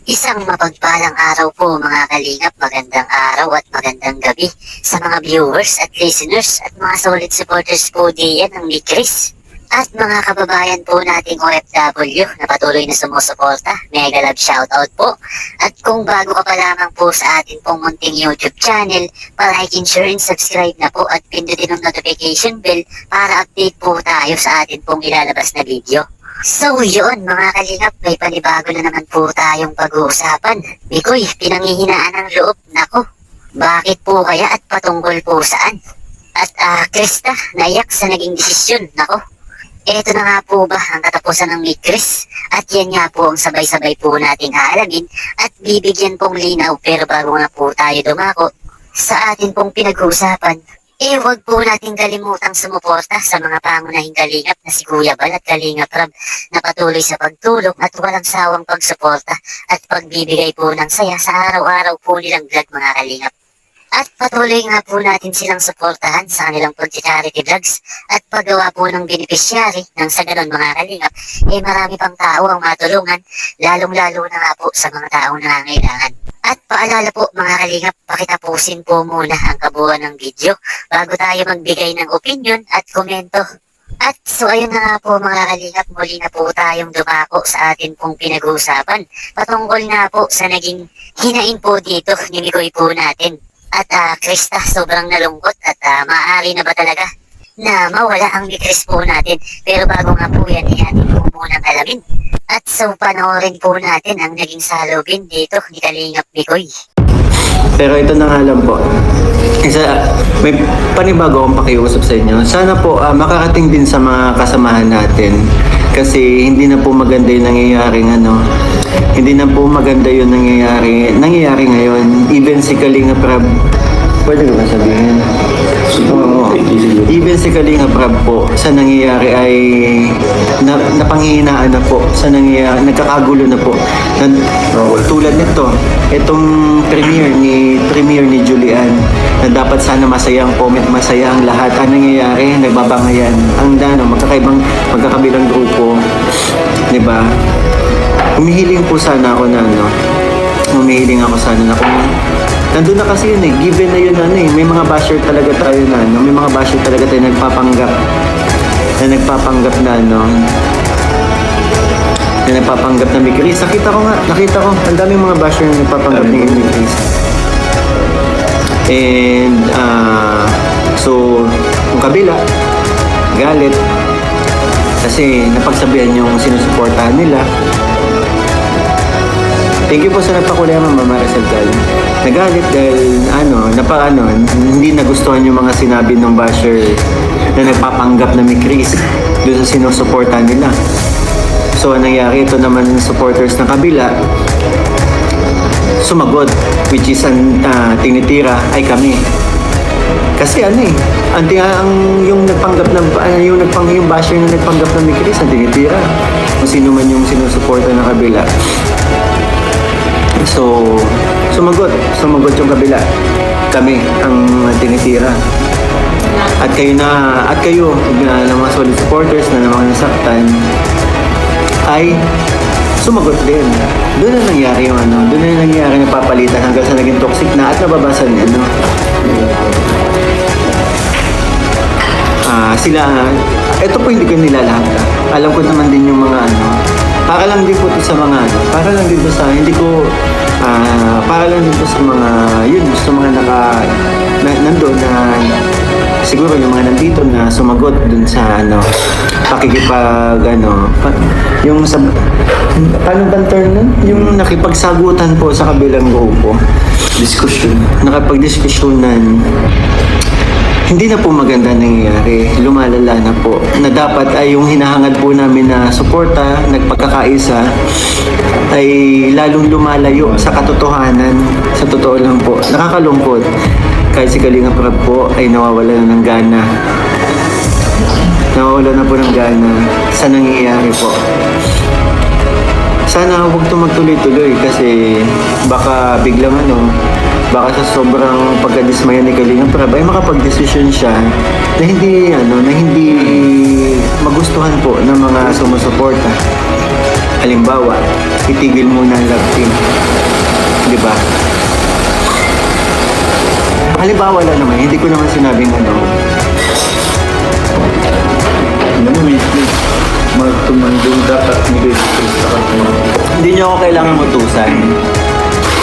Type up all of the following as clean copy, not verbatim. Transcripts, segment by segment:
Isang mapagpalang araw po mga kalingap, magandang araw at magandang gabi sa mga viewers at listeners at mga solid supporters po diyan ng ni Chris. At mga kababayan po nating OFW na patuloy na sumusuporta, mega love shoutout po. At kung bago ka pa lamang po sa atin pong munting YouTube channel, pa-like and share and subscribe na po at pindutin ang notification bell para update po tayo sa atin pong ilalabas na video. So yun mga kalingap, may panibago na naman po tayong pag-uusapan. Mikoy, pinanghihinaan ng loob. Nako, bakit po kaya at patungkol po saan? At Krista, naiyak sa naging desisyon. Nako, eto na nga po ba ang katapusan ng ni Chris? At yan nga po ang sabay-sabay po nating haalamin at bibigyan pong linaw. Pero bago nga po tayo dumako sa atin pong pinag-uusapan, huwag po nating kalimutang sumuporta sa mga pangunahing kalingap na si Kuya Bal at Kalingap Rab na patuloy sa pagtulong at walang sawang pagsuporta at pagbibigay po ng saya sa araw-araw po nilang vlog mga kalingap. At patuloy nga po natin silang suportahan sa kanilang pag-charity vlogs at paggawa po ng beneficiary nang sa ganon mga kalingap, marami pang tao ang matulungan, lalong-lalo na nga po sa mga taong nangangailangan. At paalala po mga kalingap, pakitapusin po muna ang kabuuan ng video bago tayo magbigay ng opinion at komento. At so ayun na nga po mga kalingap, muli na po tayong dumako sa atin pong pinag-uusapan patungkol nga po sa naging hinain po dito ni Mikoy po natin. At Krista, sobrang nalungkot at maaari na ba talaga na mawala ang ni Chris po natin. Pero bago nga po yan, atin po munang alamin. At so panoorin po natin ang naging salubin dito ni Kalingap Mikoy. Pero ito na nga lang po. May panibago akong pakiusap sa inyo. Sana po makarating din sa mga kasamahan natin. Kasi hindi na po maganda yung nangyayaring hindi na po maganda yung nangyayari ngayon. Even si Kalingap Rab, pwede ko ba sabihin? Oo. Even si Kalingap Rab po, sa nangyayari ay napanghihinaan na po. Sa nangyayari, nagkakagulo na po. Tulad nito, itong premiere ni Julian, na dapat sana masaya ang comment, masaya ang lahat. Ang nangyayari, nagbabangayan. Ang magkakabilang grupo, di ba? Humihiling po sana ako na humihiling ako sana na kung nandun na kasi yun given na yun may mga basher talaga tayo may mga basher talaga tayo nagpapanggap na may Chris. Nakita ko, ang daming mga basher na nagpapanggap ni Chris. And so yung kabila galit kasi napagsabihan yung sinusuportahan nila. Thank you po sa nagpakulay Mama Maricel Cal. Nagalit dahil hindi nagustuhan yung mga sinabi ng basher na nagpapanggap na may Chris doon sa sinusuportahan nila. So anong nangyari, ito naman supporters ng kabila sumagot, which is tinitira ay kami. Kasi yung nagpanggap yung basher na nagpanggap ng may Chris ang tinitira. Kung sino man yung sinusuporta ng kabila. So, sumagot yung kabila. Kami ang tinitira. At kayo na mga solid supporters na mga nasaktan ay sumagot din. Doon na nangyari na papalitan hanggang sa naging toxic na at nababasa niya, ito po hindi ko nilalahad. Alam ko naman din yung mga para lang din po sa mga para lang din po sa mga gusto mga nandoon na siguro yung mga nandito na sumagot dun sa pakikipag yung sa paano bang term nun? Yung nakipagsagutan po sa kabilang grupo. Nakapagdiskusyonan. Hindi na po maganda nangyayari, lumalala na po, na dapat ay yung hinahangad po namin na suporta, nagpagkakaisa, ay lalong lumalayo sa katotohanan. Sa totoo lang po, nakakalungkot. Kahit si Kalingap Rab po ay nawawala na ng gana. Nawawala na po ng gana sa nangyayari po. Sana huwag ito magtuloy-tuloy kasi baka biglang baka sa sobrang pagkadismaya ni Kalingap Rab ay makapag-desisyon siya na hindi magustuhan po ng mga sumusuporta. Halimbawa, itigil muna ang love team. Halimbawa lang naman, hindi ko naman sinabing ano. Ano mo, may magtumandong dapat ni Jesus sa kanila. Hindi niyo ako kailangan utusan.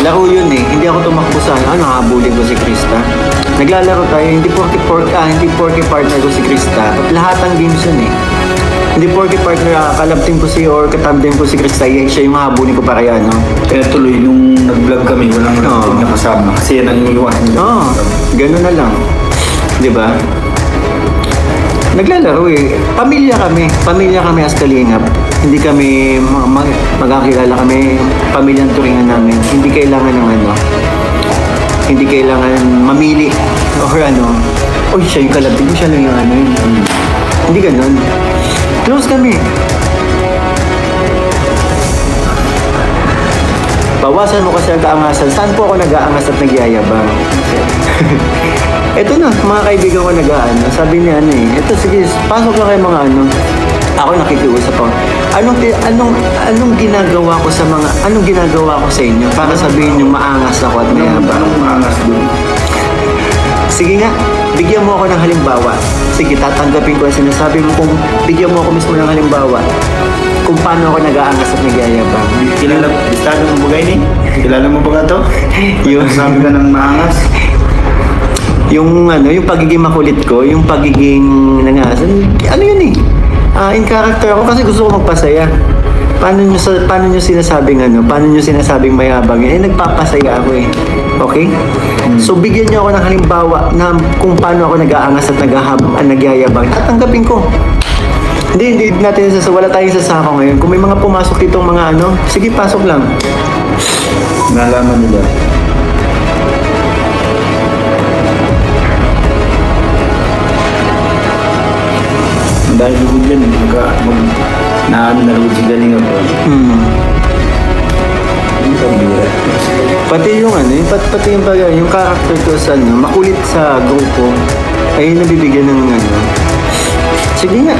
Laro yun eh. Hindi ako tumakbo sa habulin ko si Krista. Naglalaro tayo, hindi porky partner ko si Krista. Lahat ng games yun eh. Hindi porky partner, kalabting ko or katabding ko si Krista, siya yung habulin ko para yan, no? Kaya tuloy, nung nag-vlog kami, walang Oo. nakasama. Kasi yan ang iniwan. Oo, gano'n na lang. Di ba? Naglalaro eh. Pamilya kami as Kalingap. Hindi kami magkakilala kami, pamilyang turingan namin. Hindi kailangan ng hindi kailangan mamili or oy, siya yung kalabing ko, siya lang yung yun. Hindi ganun. Close kami. Bawasan mo kasi ang kaangasan. Saan po ako nag-aangas at nagyayabang? Ito na, mga kaibigan ko sabi niya ito sige, pasok lang kayo mga Ako nakikiusap ako. Anong ginagawa ko sa inyo para sabihin niyo maangas ako at mayabang? Anong maangas doon? Sige nga, bigyan mo ako ng halimbawa. Sige, tatanggapin ko ang sinasabi mo kung bigyan mo ako mismo ng halimbawa kung paano ako nag-aangas at nagyayabang. Kilala, listado mo ba ni? Kilala mo ba to? Yung- Sabi ka ng maangas. Yung pagiging makulit ko, yung pagiging nangasan, yun eh. In character ako kasi gusto ko magpasaya. Paano nyo sinasabing mayabang yun? Nagpapasaya ako eh. Okay? So bigyan nyo ako ng halimbawa na kung paano ako nag-aangas at nagyayabang. Tatanggapin ko. Hindi natin wala tayong sasako ngayon. Kung may mga pumasok ditong mga sige pasok lang. Nalaman nila. Dahil lugod yan, naano na lugod si Galing ako. Ang kabira. Pati yung pati yung character ko sa makulit sa grupo ay nabibigyan ng Sige nga.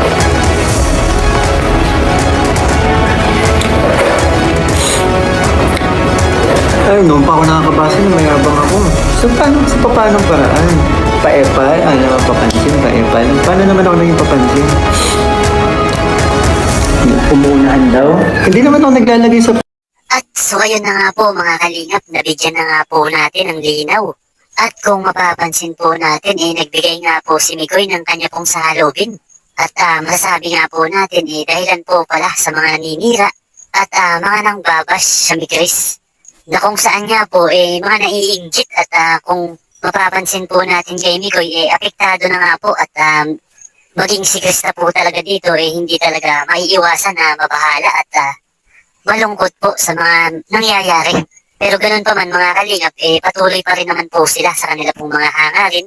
Ay, noon pa ako nakakabasa na mayabang ako. Sa paanong paraan? Paepal? Papansin? Paepal? Paano naman ako naging papansin? Umuunahan daw. Hindi naman ako naglalagay sa At so ayun na nga po mga kalingap, nabigyan na nga po natin ng linaw. At kung mapapansin po natin, nagbigay nga po si Mikoy ng kanya pong sahalubin. At masasabi nga po natin, dahilan po pala sa mga naninira at mga nangbabash sa Migris. Na kung saan nga po, mga naiinggit at kung mapapansin po natin kay Mikoy, apektado na nga po at maging si Krista po talaga dito, hindi talaga maiiwasan na mabahala at malungkot po sa mga nangyayari. Pero ganun pa man mga kalingap, patuloy pa rin naman po sila sa kanila pong mga hangarin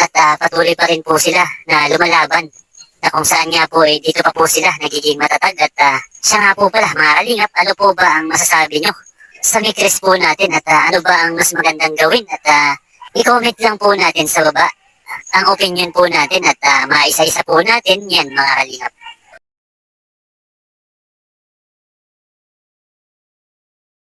at patuloy pa rin po sila na lumalaban. Na kung saan nga po, dito pa po sila nagiging matatag at siya nga po pala mga kalingap, ano po ba ang masasabi nyo sa Migris po natin at ano ba ang mas magandang gawin at i-comment lang po natin sa baba ang opinion po natin at maisa-isa po natin yan mga kalingap.